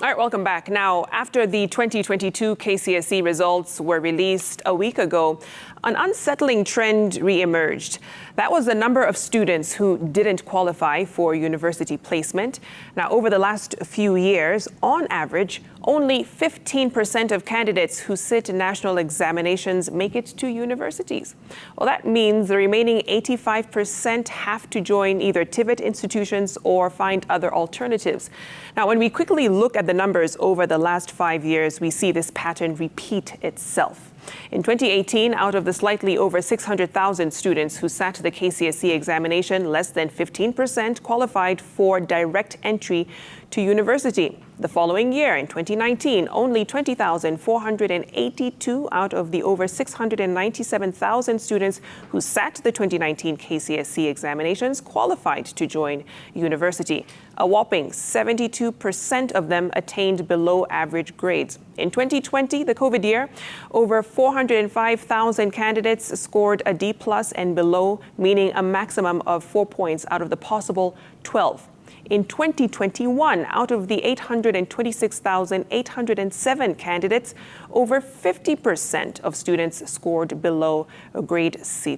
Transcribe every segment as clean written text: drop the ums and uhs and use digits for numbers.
All right, welcome back. Now, after the 2022 KCSE results were released a week ago, an unsettling trend re-emerged. That was the number of students who didn't qualify for university placement. Now, over the last few years, on average, only 15% of candidates who sit national examinations make it to universities. Well, that means the remaining 85% have to join either TVET institutions or find other alternatives. Now, when we quickly look at the numbers over the last 5 years, we see this pattern repeat itself. In 2018, out of the slightly over 600,000 students who sat the KCSE examination, less than 15% qualified for direct entry to university. The following year, in 2019, only 20,482 out of the over 697,000 students who sat the 2019 KCSE examinations qualified to join university. A whopping 72% of them attained below average grades. In 2020, the COVID year, over 405,000 candidates scored a D+ and below, meaning a maximum of 4 points out of the possible 12. In 2021, out of the 826,807 candidates, over 50% of students scored below a grade C+.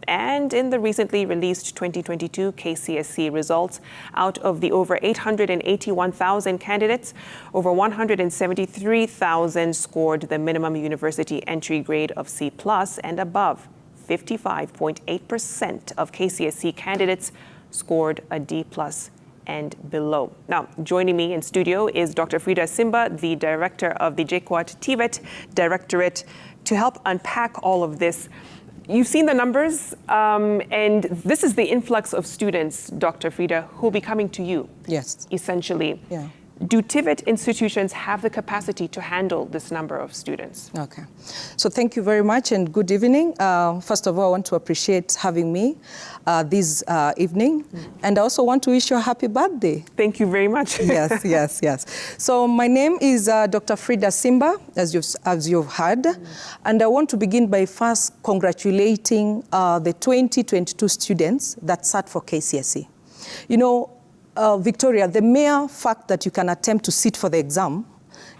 And in the recently released 2022 KCSE results, out of the over 881,000 candidates, over 173,000 scored the minimum university entry grade of C+ and above. 55.8% of KCSE candidates scored a D+ and below. Now, joining me in studio is Dr. Fridah Simba, the director of the JKUAT TVET Directorate, to help unpack all of this. You've seen the numbers, and this is the influx of students, Dr. Fridah, who will be coming to you. Yes. Essentially. Yeah. Do TVET institutions have the capacity to handle this number of students? Okay. So thank you very much and good evening. First of all, I want to appreciate having me this evening. And I also want to wish you a happy birthday. Thank you very much. Yes, yes, yes. So my name is Dr. Fridah Simba, as you've heard. And I want to begin by first congratulating the 2022 students that sat for KCSE. You know, Victoria, the mere fact that you can attempt to sit for the exam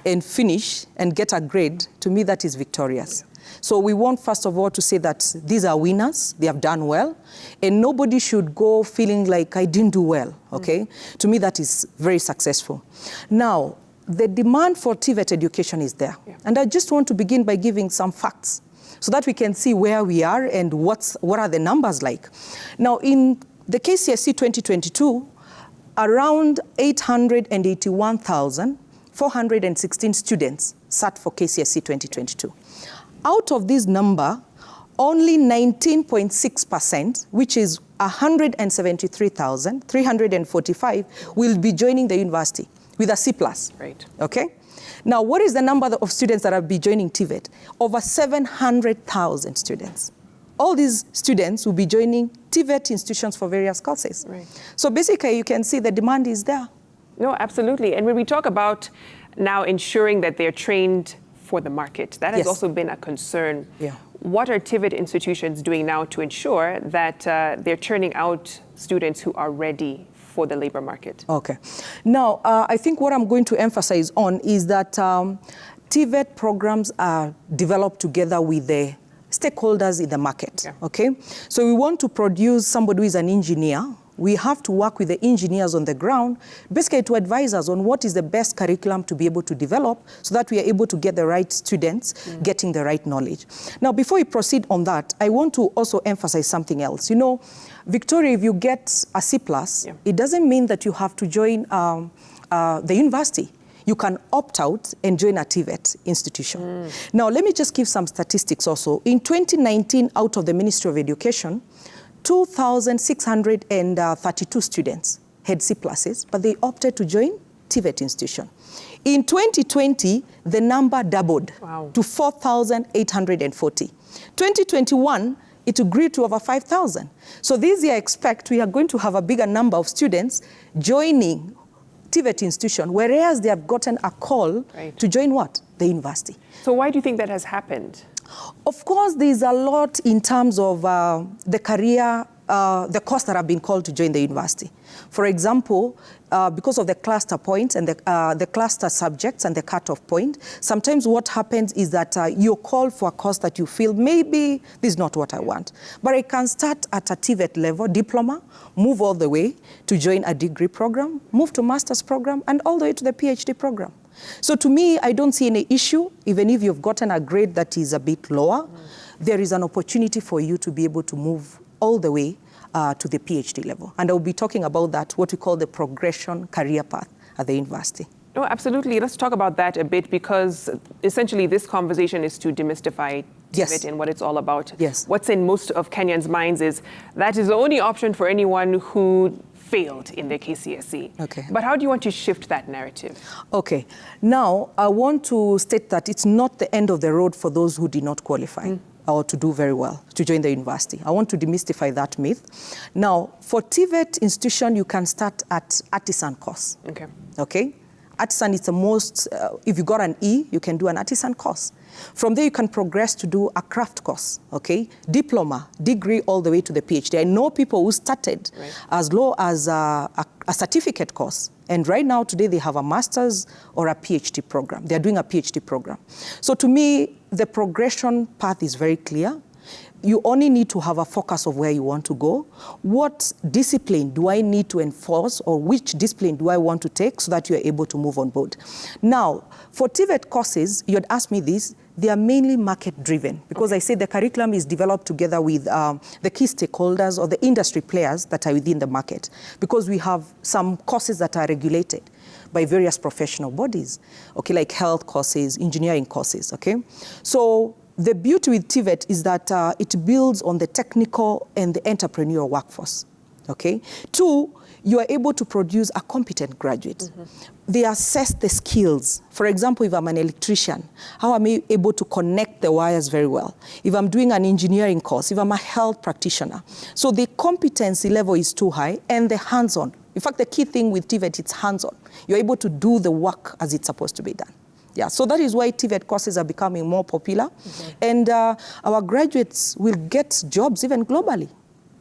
and finish and get a grade, to me, that is victorious. So we want, first of all, to say that these are winners, they have done well, and nobody should go feeling like I didn't do well, okay? To me, that is very successful. Now, the demand for TVET education is there. Yeah. And I just want to begin by giving some facts so that we can see where we are and what are the numbers like. Now, in the KCSE 2022, around 881,416 students sat for KCSE 2022. Out of this number, only 19.6%, which is 173,345, will be joining the university with a C+. Right. Okay? Now, what is the number of students that will be joining TVET? Over 700,000 students. All these students will be joining TVET institutions for various courses. Right. So basically, you can see the demand is there. No, absolutely. And when we talk about now ensuring that they're trained for the market, that has also been a concern. Yeah. What are TVET institutions doing now to ensure that they're churning out students who are ready for the labor market? Okay. Now, I think what I'm going to emphasize on is that TVET programs are developed together with the stakeholders in the market, okay? So we want to produce somebody who is an engineer. We have to work with the engineers on the ground, basically to advise us on what is the best curriculum to be able to develop so that we are able to get the right students, getting the right knowledge. Now, before we proceed on that, I want to also emphasize something else. You know, Victoria, if you get a C+, it doesn't mean that you have to join the university. You can opt out and join a TVET institution. Now, let me just give some statistics also. In 2019, out of the Ministry of Education, 2,632 students had C+, but they opted to join TVET institution. In 2020, the number doubled to 4,840. 2021, it grew to over 5,000. So this year, I expect we are going to have a bigger number of students joining TVET institution, whereas they have gotten a call to join what? The university. So why do you think that has happened? Of course, there's a lot in terms of the career the course that have been called to join the university. For example, because of the cluster points and the cluster subjects and the cutoff point, sometimes what happens is that you're called for a course that you feel maybe this is not what I want. But I can start at a TVET level, diploma, move all the way to join a degree program, move to master's program, and all the way to the PhD program. So to me, I don't see any issue, even if you've gotten a grade that is a bit lower, there is an opportunity for you to be able to move all the way to the PhD level. And I'll be talking about that, what we call the progression career path at the university. No, absolutely. Let's talk about that a bit, because essentially this conversation is to demystify TVET and what it's all about. Yes. What's in most of Kenyans' minds is that is the only option for anyone who failed in their KCSE. Okay. But how do you want to shift that narrative? Okay. Now, I want to state that it's not the end of the road for those who did not qualify. Or to do very well, to join the university. I want to demystify that myth. Now, for TVET institution, you can start at artisan course. Okay. Okay? Artisan is the most, if you got an E, you can do an artisan course. From there, you can progress to do a craft course, okay? Diploma, degree, all the way to the PhD. I know people who started as low as a certificate course. And right now, today, they have a master's or a PhD program. They're doing a PhD program. So to me, the progression path is very clear. You only need to have a focus of where you want to go. What discipline do I need to enforce, or which discipline do I want to take so that you're able to move on board? Now, for TVET courses, you'd ask me this, they are mainly market-driven, because I say the curriculum is developed together with the key stakeholders or the industry players that are within the market, because we have some courses that are regulated by various professional bodies, okay, like health courses, engineering courses, okay? So the beauty with TVET is that it builds on the technical and the entrepreneurial workforce, okay? Two, you are able to produce a competent graduate. They assess the skills. For example, if I'm an electrician, how am I able to connect the wires very well? If I'm doing an engineering course, if I'm a health practitioner. So the competency level is too high, and the hands-on. In fact, the key thing with TVET, it's hands-on. You're able to do the work as it's supposed to be done. Yeah, so that is why TVET courses are becoming more popular. And our graduates will get jobs even globally.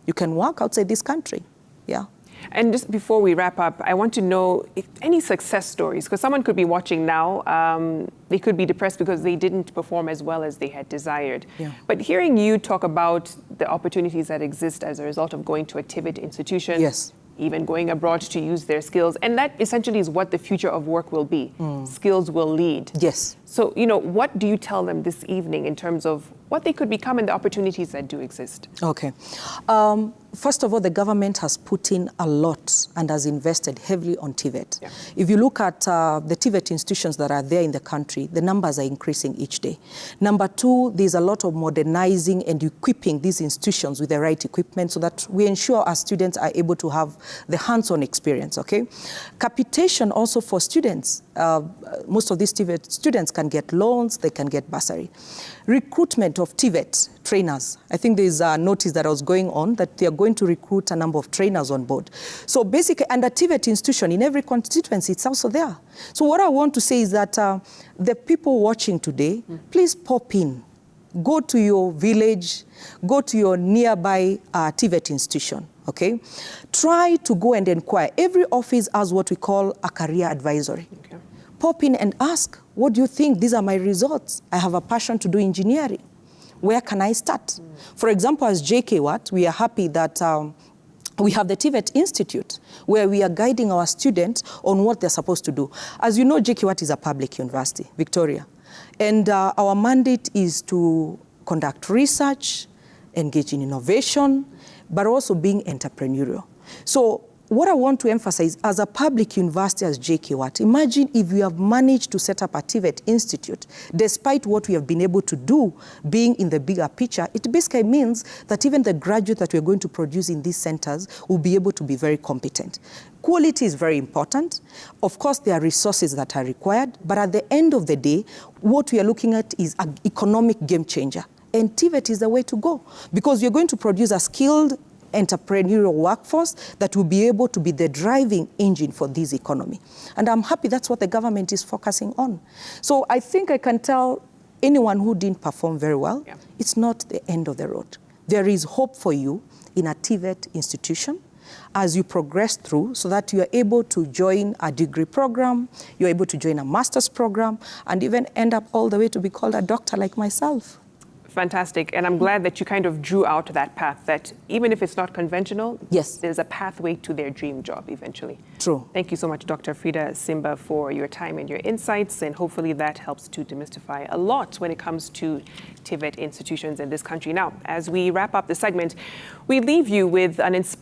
You can work outside this country, yeah. And just before we wrap up, I want to know if any success stories, because someone could be watching now, they could be depressed because they didn't perform as well as they had desired. Yeah. But hearing you talk about the opportunities that exist as a result of going to a TVET institution, yes, even going abroad to use their skills, and that essentially is what the future of work will be. Skills will lead. Yes. So, you know, what do you tell them this evening in terms of what they could become and the opportunities that do exist? Okay. First of all, the government has put in a lot and has invested heavily on TVET. Yeah. If you look at the TVET institutions that are there in the country, the numbers are increasing each day. Number two, there's a lot of modernizing and equipping these institutions with the right equipment so that we ensure our students are able to have the hands-on experience, okay? Capitation also for students. Most of these TVET students can get loans, they can get bursary. Recruitment of TVET trainers. I think there's a notice that I was going on that they are going to recruit a number of trainers on board. So basically, and a TVET institution in every constituency, it's also there. So what I want to say is that the people watching today, please pop in. Go to your village, go to your nearby TVET institution, okay? Try to go and inquire. Every office has what we call a career advisory. Okay. Pop in and ask, what do you think? These are my results. I have a passion to do engineering. Where can I start? For example, as JKWAT, we are happy that we have the TVET Institute, where we are guiding our students on what they're supposed to do. As you know, JKWAT is a public university, Victoria. And our mandate is to conduct research, engage in innovation, but also being entrepreneurial. So what I want to emphasize, as a public university as JKWAT, imagine if we have managed to set up a TVET Institute, despite what we have been able to do, being in the bigger picture, it basically means that even the graduates that we're going to produce in these centers will be able to be very competent. Quality is very important. Of course, there are resources that are required, but at the end of the day, what we are looking at is an economic game changer. And TVET is the way to go, because you're going to produce a skilled entrepreneurial workforce that will be able to be the driving engine for this economy. And I'm happy that's what the government is focusing on. So I think I can tell anyone who didn't perform very well, it's not the end of the road. there is hope for you in a TVET institution as you progress through, so that you are able to join a degree program, you're able to join a master's program, and even end up all the way to be called a doctor like myself. Fantastic. And I'm glad that you kind of drew out that path, that even if it's not conventional, yes, there's a pathway to their dream job eventually. True. Thank you so much, Dr. Fridah Simba, for your time and your insights, and hopefully that helps to demystify a lot when it comes to TVET institutions in this country. Now, as we wrap up the segment, we leave you with an inspiring